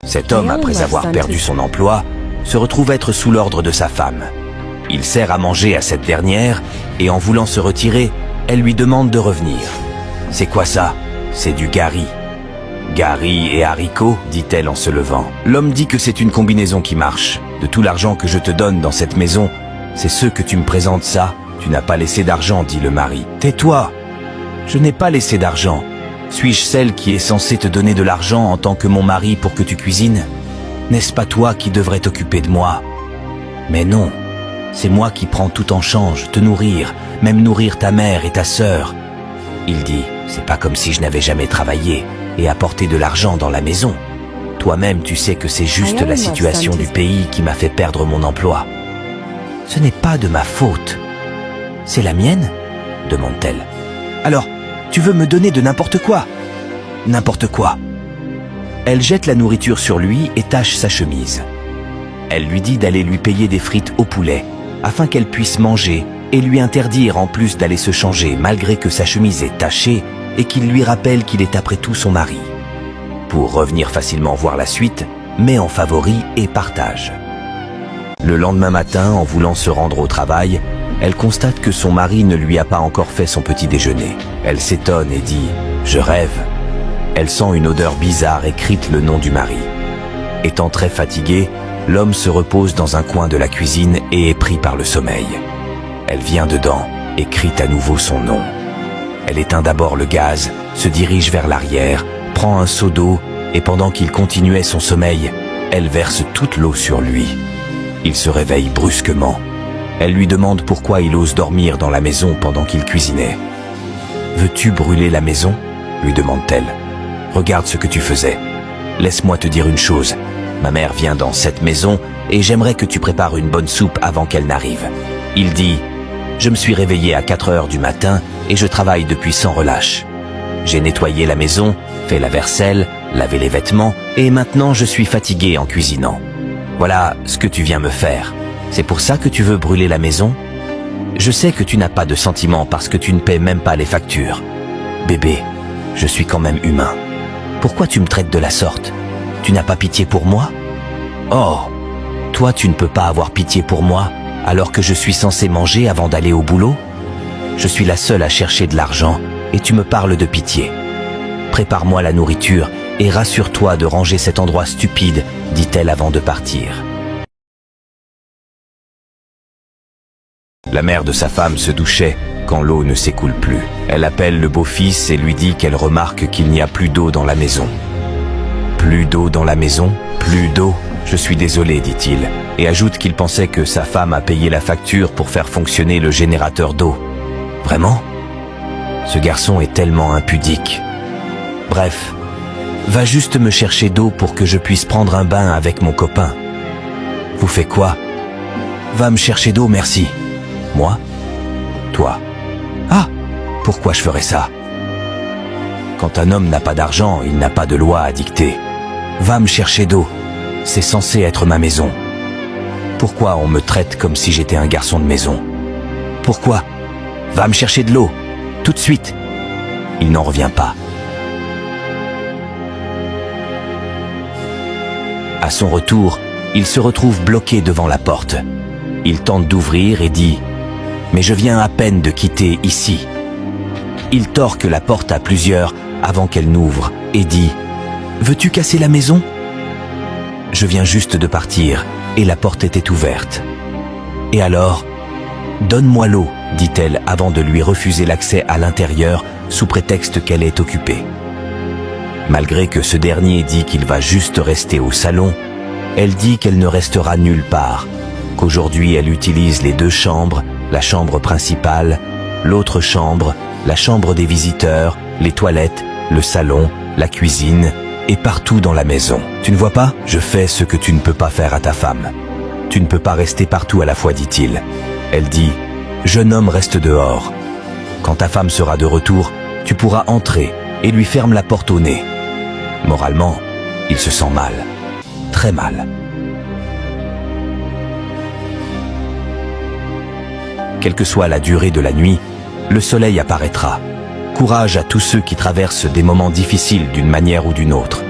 Cet homme, après avoir perdu son emploi, se retrouve être sous l'ordre de sa femme. Il sert à manger à cette dernière et en voulant se retirer, elle lui demande de revenir. « C'est quoi ça ? C'est du gari. »« Gari et haricots » dit-elle en se levant. L'homme dit que c'est une combinaison qui marche. « De tout l'argent que je te donne dans cette maison, c'est ce que tu me présentes ça. Tu n'as pas laissé d'argent, dit le mari. « Tais-toi ! Je n'ai pas laissé d'argent. Suis-je celle qui est censée te donner de l'argent en tant que mon mari pour que tu cuisines ? N'est-ce pas toi qui devrais t'occuper de moi ? Mais non, c'est moi qui prends tout en change, te nourrir, même nourrir ta mère et ta sœur. » Il dit, c'est pas comme si je n'avais jamais travaillé et apporté de l'argent dans la maison. Toi-même, tu sais que c'est juste la situation du pays qui m'a fait perdre mon emploi. Ce n'est pas de ma faute. C'est la mienne ? Demande-t-elle. Alors, tu veux me donner de n'importe quoi ? N'importe quoi. Elle jette la nourriture sur lui et tache sa chemise. Elle lui dit d'aller lui payer des frites au poulet, afin qu'elle puisse manger, et lui interdire en plus d'aller se changer malgré que sa chemise est tachée et qu'il lui rappelle qu'il est après tout son mari. Pour revenir facilement voir la suite, met en favori et partage. Le lendemain matin, en voulant se rendre au travail, elle constate que son mari ne lui a pas encore fait son petit déjeuner. Elle s'étonne et dit « Je rêve ». Elle sent une odeur bizarre et crite le nom du mari. Étant très fatigué, l'homme se repose dans un coin de la cuisine et est pris par le sommeil. Elle vient dedans et crie à nouveau son nom. Elle éteint d'abord le gaz, se dirige vers l'arrière, prend un seau d'eau et pendant qu'il continuait son sommeil, elle verse toute l'eau sur lui. Il se réveille brusquement. Elle lui demande pourquoi il ose dormir dans la maison pendant qu'il cuisinait. « Veux-tu brûler la maison ?» lui demande-t-elle. « Regarde ce que tu faisais. Laisse-moi te dire une chose. Ma mère vient dans cette maison et j'aimerais que tu prépares une bonne soupe avant qu'elle n'arrive. » Il dit « Je me suis réveillé à 4 heures du matin et je travaille depuis sans relâche. J'ai nettoyé la maison, fait la vaisselle, lavé les vêtements et maintenant je suis fatigué en cuisinant. Voilà ce que tu viens me faire. C'est pour ça que tu veux brûler la maison ? Je sais que tu n'as pas de sentiments parce que tu ne paies même pas les factures. Bébé, je suis quand même humain. Pourquoi tu me traites de la sorte ? Tu n'as pas pitié pour moi ? Oh, toi tu ne peux pas avoir pitié pour moi alors que je suis censé manger avant d'aller au boulot ? Je suis la seule à chercher de l'argent et tu me parles de pitié. Prépare-moi la nourriture et rassure-toi de ranger cet endroit stupide, dit-elle avant de partir. La mère de sa femme se douchait quand l'eau ne s'écoule plus. Elle appelle le beau-fils et lui dit qu'elle remarque qu'il n'y a plus d'eau dans la maison. « Plus d'eau dans la maison ? Plus d'eau ? Je suis désolé, dit-il, et ajoute qu'il pensait que sa femme a payé la facture pour faire fonctionner le générateur d'eau. Vraiment ? Ce garçon est tellement impudique. Bref, va juste me chercher d'eau pour que je puisse prendre un bain avec mon copain. Vous faites quoi ? Va me chercher d'eau, merci. Moi ? Toi ? Ah, pourquoi je ferais ça ? Quand un homme n'a pas d'argent, il n'a pas de loi à dicter. Va me chercher d'eau. C'est censé être ma maison. Pourquoi on me traite comme si j'étais un garçon de maison ? Pourquoi ? Va me chercher de l'eau. Tout de suite. Il n'en revient pas. À son retour, il se retrouve bloqué devant la porte. Il tente d'ouvrir et dit « Mais je viens à peine de quitter ici. » Il torque la porte à plusieurs avant qu'elle n'ouvre et dit « Veux-tu casser la maison ?» Je viens juste de partir et la porte était ouverte. Et alors ? Donne-moi l'eau, dit-elle avant de lui refuser l'accès à l'intérieur sous prétexte qu'elle est occupée. Malgré que ce dernier dit qu'il va juste rester au salon, elle dit qu'elle ne restera nulle part, qu'aujourd'hui elle utilise les 2 chambres, la chambre principale, l'autre chambre, la chambre des visiteurs, les toilettes, le salon, la cuisine et partout dans la maison. Tu ne vois pas ? Je fais ce que tu ne peux pas faire à ta femme. Tu ne peux pas rester partout à la fois, dit-il. Elle dit « Jeune homme, reste dehors. Quand ta femme sera de retour, tu pourras entrer et lui ferme la porte au nez. » Moralement, il se sent mal, très mal. Quelle que soit la durée de la nuit, le soleil apparaîtra. Courage à tous ceux qui traversent des moments difficiles d'une manière ou d'une autre.